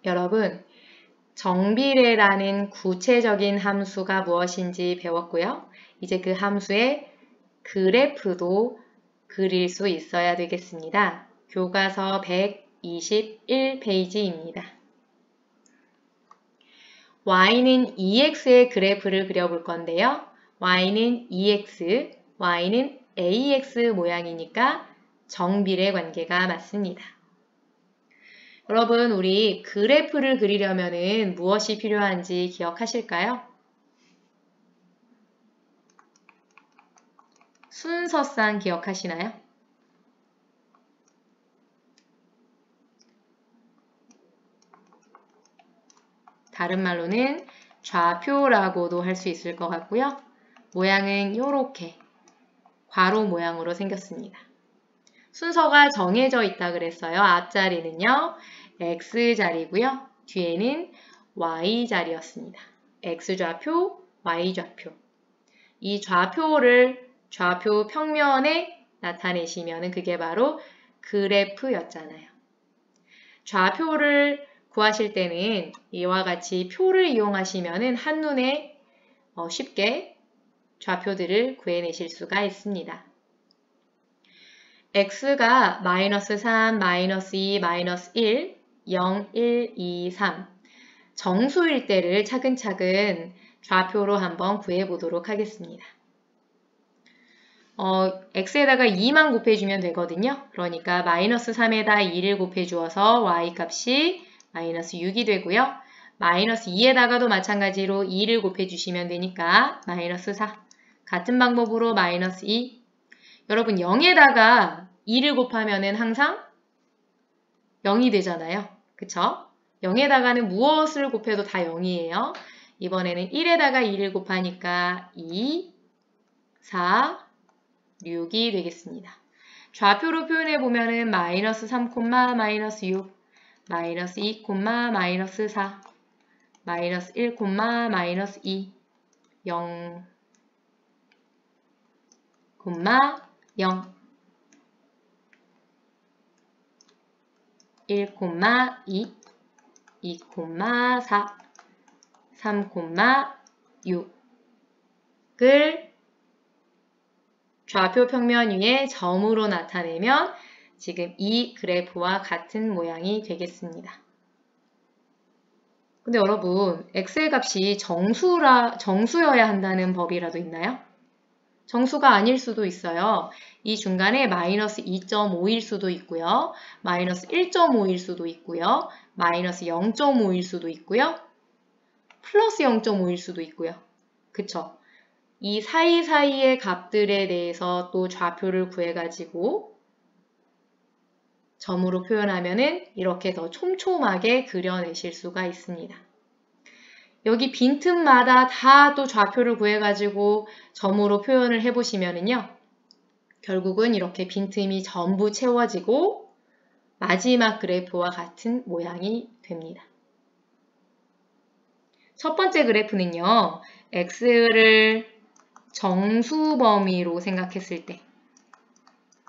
여러분, 정비례라는 구체적인 함수가 무엇인지 배웠고요. 이제 그 함수의 그래프도 그릴 수 있어야 되겠습니다. 교과서 121페이지입니다. y는 2x의 그래프를 그려볼 건데요. y는 2x, y는 ax 모양이니까 정비례 관계가 맞습니다. 여러분, 우리 그래프를 그리려면 무엇이 필요한지 기억하실까요? 순서상 기억하시나요? 다른 말로는 좌표라고도 할 수 있을 것 같고요. 모양은 이렇게 괄호 모양으로 생겼습니다. 순서가 정해져 있다 그랬어요. 앞자리는요, X자리고요. 뒤에는 Y자리였습니다. X좌표, Y좌표. 이 좌표 평면에 나타내시면 그게 바로 그래프였잖아요. 좌표를 구하실 때는 이와 같이 표를 이용하시면 한눈에 쉽게 좌표들을 구해내실 수가 있습니다. x가 -3, -2, -1, 0, 1, 2, 3 정수일 때를 차근차근 좌표로 한번 구해보도록 하겠습니다. x에다가 2만 곱해주면 되거든요. 그러니까 -3에다 2를 곱해주어서 y값이 -6이 되고요. -2에다가도 마찬가지로 2를 곱해주시면 되니까 -4. 같은 방법으로 -2. 여러분 0에다가 2를 곱하면 항상 0이 되잖아요. 그쵸? 0에다가는 무엇을 곱해도 다 0이에요. 이번에는 1에다가 2를 곱하니까 2, 4, 6이 되겠습니다. 좌표로 표현해보면 -3, -6, -2, -4, -1, -2, 0, 0, 1, 2, 2, 4, 3, 6을 좌표 평면 위에 점으로 나타내면 지금 이 그래프와 같은 모양이 되겠습니다. 근데 여러분, x의 값이 정수여야 한다는 법이라도 있나요? 정수가 아닐 수도 있어요. 이 중간에 -2.5일 수도 있고요. -1.5일 수도 있고요. -0.5일 수도 있고요. 플러스 0.5일 수도 있고요. 그쵸? 이 사이사이의 값들에 대해서 또 좌표를 구해가지고 점으로 표현하면은 이렇게 더 촘촘하게 그려내실 수가 있습니다. 여기 빈틈마다 다 또 좌표를 구해가지고 점으로 표현을 해보시면은요. 결국은 이렇게 빈틈이 전부 채워지고 마지막 그래프와 같은 모양이 됩니다. 첫 번째 그래프는요. x를 정수 범위로 생각했을 때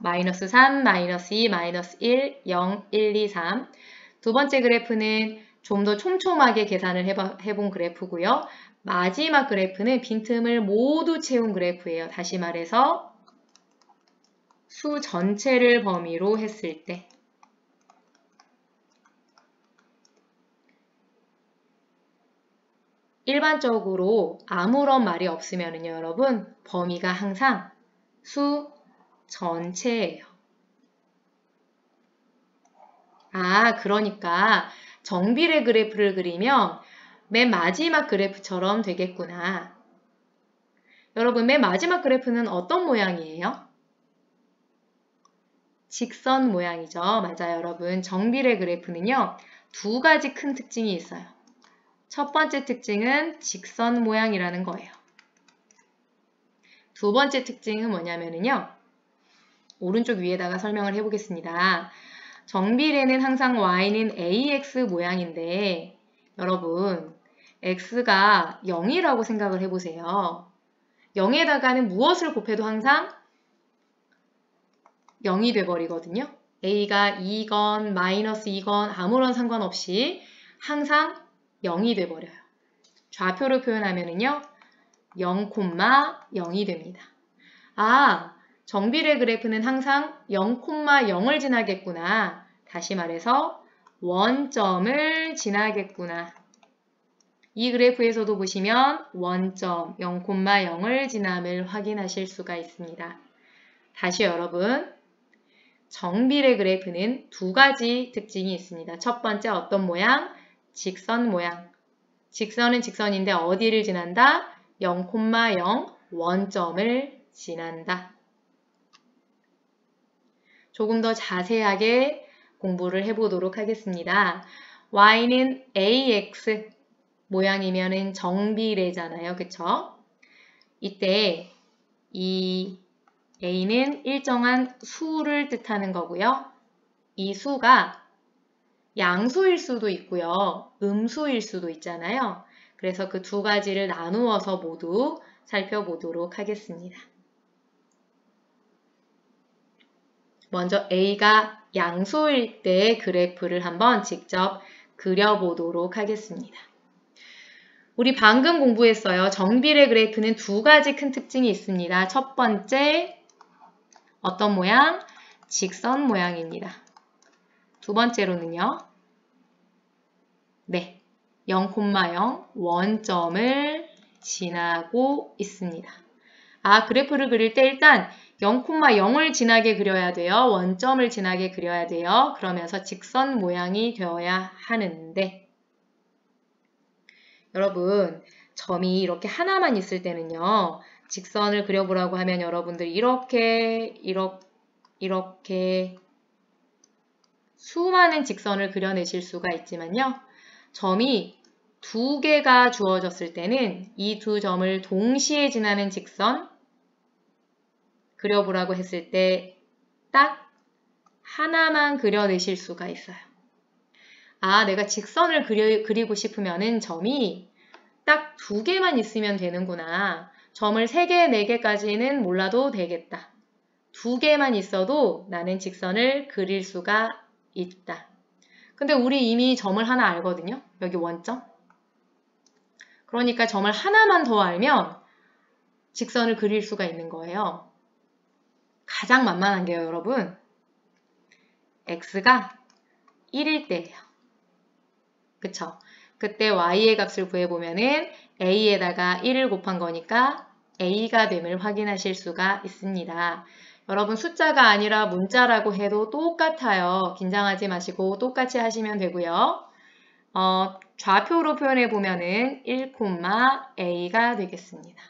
-3, -2, -1, 0, 1, 2, 3 두 번째 그래프는 좀 더 촘촘하게 계산을 해본 그래프고요. 마지막 그래프는 빈틈을 모두 채운 그래프예요. 다시 말해서 수 전체를 범위로 했을 때 일반적으로 아무런 말이 없으면요, 여러분 범위가 항상 수 전체예요. 그러니까 정비례 그래프를 그리면 맨 마지막 그래프처럼 되겠구나. 여러분, 맨 마지막 그래프는 어떤 모양이에요? 직선 모양이죠. 맞아요, 여러분. 정비례 그래프는요, 두 가지 큰 특징이 있어요. 첫 번째 특징은 직선 모양이라는 거예요. 두 번째 특징은 뭐냐면요. 오른쪽 위에다가 설명을 해보겠습니다. 정비례는 항상 y는 ax 모양인데 여러분 x가 0이라고 생각을 해보세요. 0에다가는 무엇을 곱해도 항상 0이 돼버리거든요. a가 2건 -2건 아무런 상관없이 항상 0이 돼버려요. 좌표로 표현하면은요, 0,0이 됩니다. 아, 정비례 그래프는 항상 0,0을 지나겠구나. 다시 말해서 원점을 지나겠구나. 이 그래프에서도 보시면 원점 0,0을 지남을 확인하실 수가 있습니다. 다시 여러분, 정비례 그래프는 두 가지 특징이 있습니다. 첫 번째 어떤 모양? 직선 모양. 직선은 직선인데 어디를 지난다? 0,0 원점을 지난다. 조금 더 자세하게 공부를 해보도록 하겠습니다. y는 ax 모양이면은 정비례잖아요. 그쵸? 이때 이 a는 일정한 수를 뜻하는 거고요. 이 수가 양수일 수도 있고요. 음수일 수도 있잖아요. 그래서 그 두 가지를 나누어서 모두 살펴보도록 하겠습니다. 먼저 a가 양수일 때의 그래프를 한번 직접 그려보도록 하겠습니다. 우리 방금 공부했어요. 정비례 그래프는 두 가지 큰 특징이 있습니다. 첫 번째, 어떤 모양? 직선 모양입니다. 두 번째로는요. 네, 0,0 원점을 지나고 있습니다. 아, 그래프를 그릴 때 일단 0,0을 지나게 그려야 돼요. 원점을 지나게 그려야 돼요. 그러면서 직선 모양이 되어야 하는데 여러분, 점이 이렇게 하나만 있을 때는요. 직선을 그려보라고 하면 여러분들 이렇게 수많은 직선을 그려내실 수가 있지만요. 점이 두 개가 주어졌을 때는 이 두 점을 동시에 지나는 직선 그려보라고 했을 때 딱 하나만 그려내실 수가 있어요. 아, 내가 직선을 그리고 싶으면은 점이 딱 두 개만 있으면 되는구나. 점을 3개, 4개까지는 몰라도 되겠다. 두 개만 있어도 나는 직선을 그릴 수가 있다. 근데 우리 이미 점을 하나 알거든요. 여기 원점. 그러니까 점을 하나만 더 알면 직선을 그릴 수가 있는 거예요. 가장 만만한 게요, 여러분. x가 1일 때예요. 그쵸? 그때 y의 값을 구해보면은 a에다가 1을 곱한 거니까 a가 됨을 확인하실 수가 있습니다. 여러분 숫자가 아니라 문자라고 해도 똑같아요. 긴장하지 마시고 똑같이 하시면 되고요. 좌표로 표현해보면은 1,a가 되겠습니다.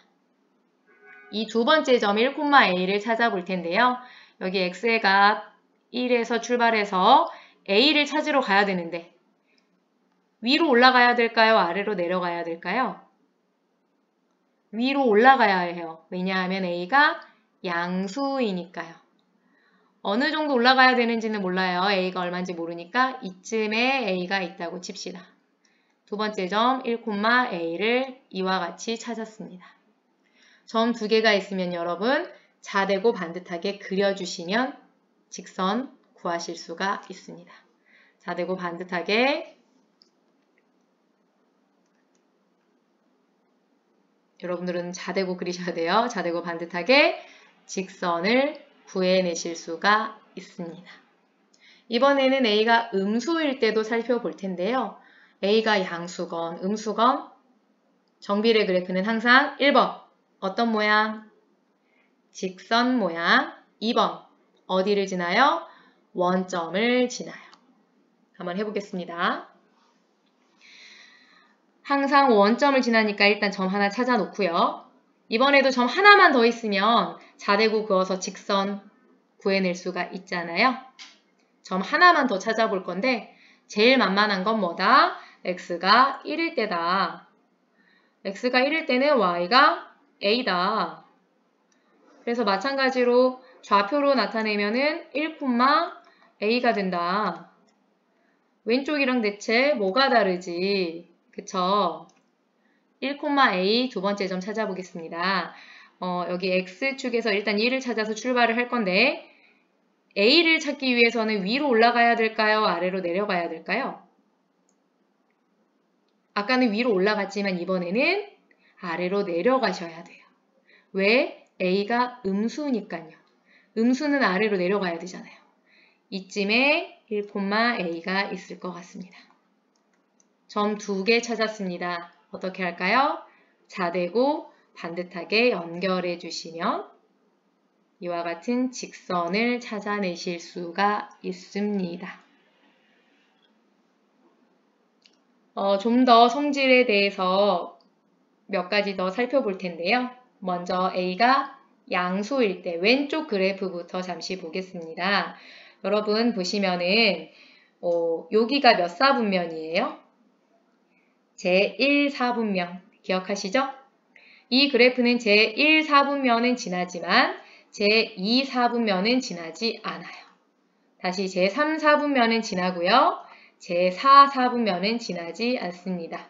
이 두 번째 점 1,a를 찾아볼 텐데요. 여기 x의 값 1에서 출발해서 a를 찾으러 가야 되는데 위로 올라가야 될까요? 아래로 내려가야 될까요? 위로 올라가야 해요. 왜냐하면 a가 양수이니까요. 어느 정도 올라가야 되는지는 몰라요. a가 얼마인지 모르니까 이쯤에 a가 있다고 칩시다. 두 번째 점 1,a를 이와 같이 찾았습니다. 점 두 개가 있으면 여러분 자대고 반듯하게 그려주시면 직선 구하실 수가 있습니다. 자대고 반듯하게 여러분들은 자대고 그리셔야 돼요. 자대고 반듯하게 직선을 구해내실 수가 있습니다. 이번에는 a가 음수일 때도 살펴볼 텐데요. a가 양수건, 음수건, 정비례 그래프는 항상 1번 어떤 모양? 직선 모양. 2번 어디를 지나요? 원점을 지나요. 한번 해보겠습니다. 항상 원점을 지나니까 일단 점 하나 찾아 놓고요. 이번에도 점 하나만 더 있으면 자대고 그어서 직선 구해낼 수가 있잖아요. 점 하나만 더 찾아볼 건데 제일 만만한 건 뭐다? x가 1일 때다. x가 1일 때는 y가 a다. 그래서 마찬가지로 좌표로 나타내면은 1,a가 된다. 왼쪽이랑 대체 뭐가 다르지? 그쵸? 1,a 두 번째 점 찾아보겠습니다. 여기 x축에서 일단 1을 찾아서 출발을 할 건데 a를 찾기 위해서는 위로 올라가야 될까요? 아래로 내려가야 될까요? 아까는 위로 올라갔지만 이번에는 아래로 내려가셔야 돼요. 왜? A가 음수니까요. 음수는 아래로 내려가야 되잖아요. 이쯤에 1,A가 있을 것 같습니다. 점 2개 찾았습니다. 어떻게 할까요? 자대고 반듯하게 연결해 주시면 이와 같은 직선을 찾아내실 수가 있습니다. 좀 더 성질에 대해서 몇 가지 더 살펴볼 텐데요. 먼저 A가 양수일 때 왼쪽 그래프부터 잠시 보겠습니다. 여러분 보시면은 여기가 몇 사분면이에요? 제1사분면 기억하시죠? 이 그래프는 제1사분면은 지나지만 제2사분면은 지나지 않아요. 다시 제3사분면은 지나고요. 제4사분면은 지나지 않습니다.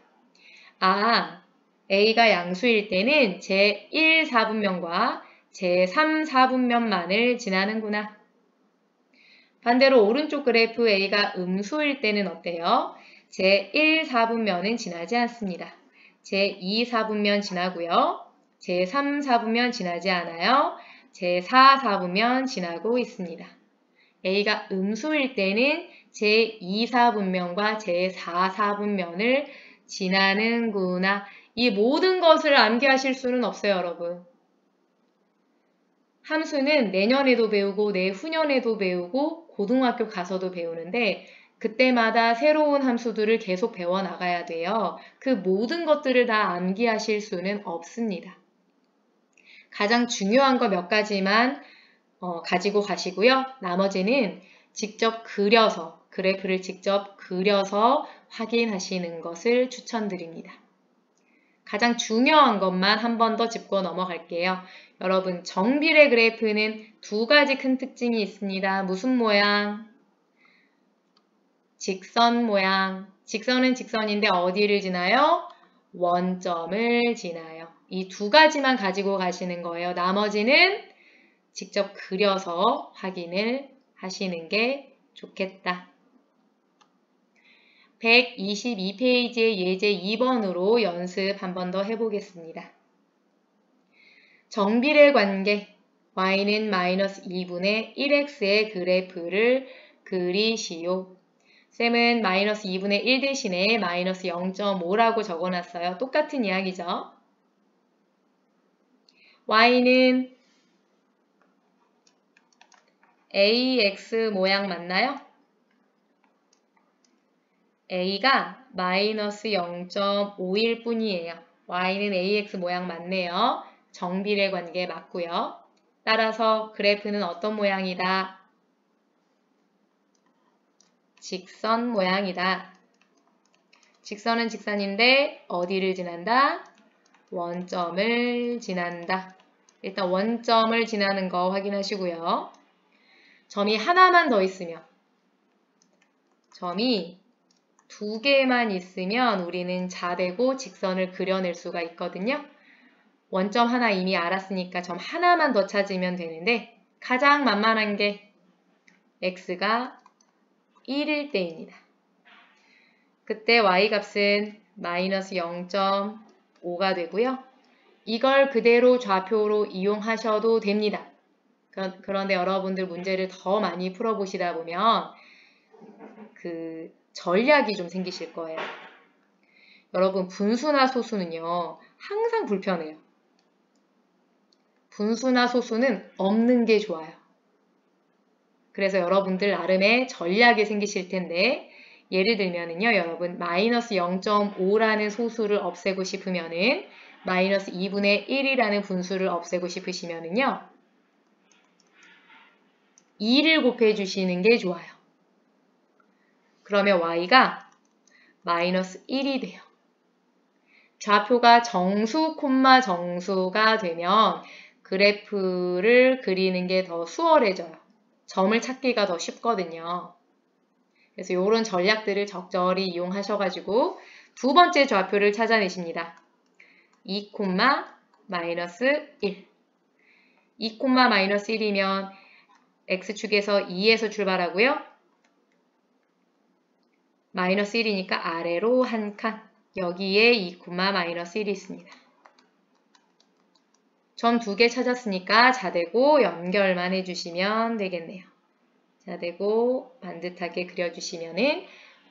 A가 양수일 때는 제1사분면과 제3사분면만을 지나는구나. 반대로 오른쪽 그래프 A가 음수일 때는 어때요? 제1사분면은 지나지 않습니다. 제2사분면 지나고요. 제3사분면 지나지 않아요. 제4사분면 지나고 있습니다. A가 음수일 때는 제2사분면과 제4사분면을 지나는구나. 이 모든 것을 암기하실 수는 없어요, 여러분. 함수는 내년에도 배우고 내후년에도 배우고 고등학교 가서도 배우는데 그때마다 새로운 함수들을 계속 배워나가야 돼요. 그 모든 것들을 다 암기하실 수는 없습니다. 가장 중요한 거 몇 가지만 가지고 가시고요. 나머지는 직접 그려서, 그래프를 직접 그려서 확인하시는 것을 추천드립니다. 가장 중요한 것만 한 번 더 짚고 넘어갈게요. 여러분, 정비례 그래프는 두 가지 큰 특징이 있습니다. 무슨 모양? 직선 모양. 직선은 직선인데 어디를 지나요? 원점을 지나요. 이 두 가지만 가지고 가시는 거예요. 나머지는 직접 그려서 확인을 하시는 게 좋겠다. 122페이지의 예제 2번으로 연습 한 번 더 해보겠습니다. 정비례 관계 y는 마이너스 2분의 1x의 그래프를 그리시오. 쌤은 마이너스 2분의 1 대신에 마이너스 0.5라고 적어놨어요. 똑같은 이야기죠. y는 ax 모양 맞나요? a가 마이너스 0.5일 뿐이에요. y는 ax 모양 맞네요. 정비례 관계 맞고요. 따라서 그래프는 어떤 모양이다? 직선 모양이다. 직선은 직선인데 어디를 지난다? 원점을 지난다. 일단 원점을 지나는 거 확인하시고요. 점이 하나만 더 있으면, 점이 두 개만 있으면 우리는 자대고 직선을 그려낼 수가 있거든요. 원점 하나 이미 알았으니까 점 하나만 더 찾으면 되는데 가장 만만한 게 x가 1일 때입니다. 그때 y값은 마이너스 0.5가 되고요. 이걸 그대로 좌표로 이용하셔도 됩니다. 그런데 여러분들 문제를 더 많이 풀어보시다 보면 그 전략이 좀 생기실 거예요. 여러분 분수나 소수는요. 항상 불편해요. 분수나 소수는 없는 게 좋아요. 그래서 여러분들 나름의 전략이 생기실 텐데 예를 들면은요. 여러분 마이너스 0.5라는 소수를 없애고 싶으면은 마이너스 2분의 1이라는 분수를 없애고 싶으시면은요. 2를 곱해 주시는 게 좋아요. 그러면 y가 마이너스 1이 돼요. 좌표가 정수, 콤마 정수가 되면 그래프를 그리는 게 더 수월해져요. 점을 찾기가 더 쉽거든요. 그래서 이런 전략들을 적절히 이용하셔가지고 두 번째 좌표를 찾아내십니다. 2, 마이너스 1. 2, 마이너스 1이면 x축에서 2에서 출발하고요. 마이너스 1이니까 아래로 한 칸. 여기에 2, 마이너스 1이 있습니다. 점 2개 찾았으니까 자대고 연결만 해주시면 되겠네요. 자대고 반듯하게 그려주시면은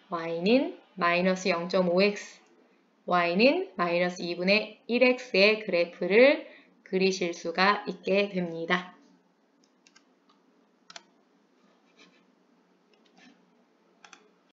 y는 마이너스 0.5x, y는 마이너스 2분의 1x의 그래프를 그리실 수가 있게 됩니다.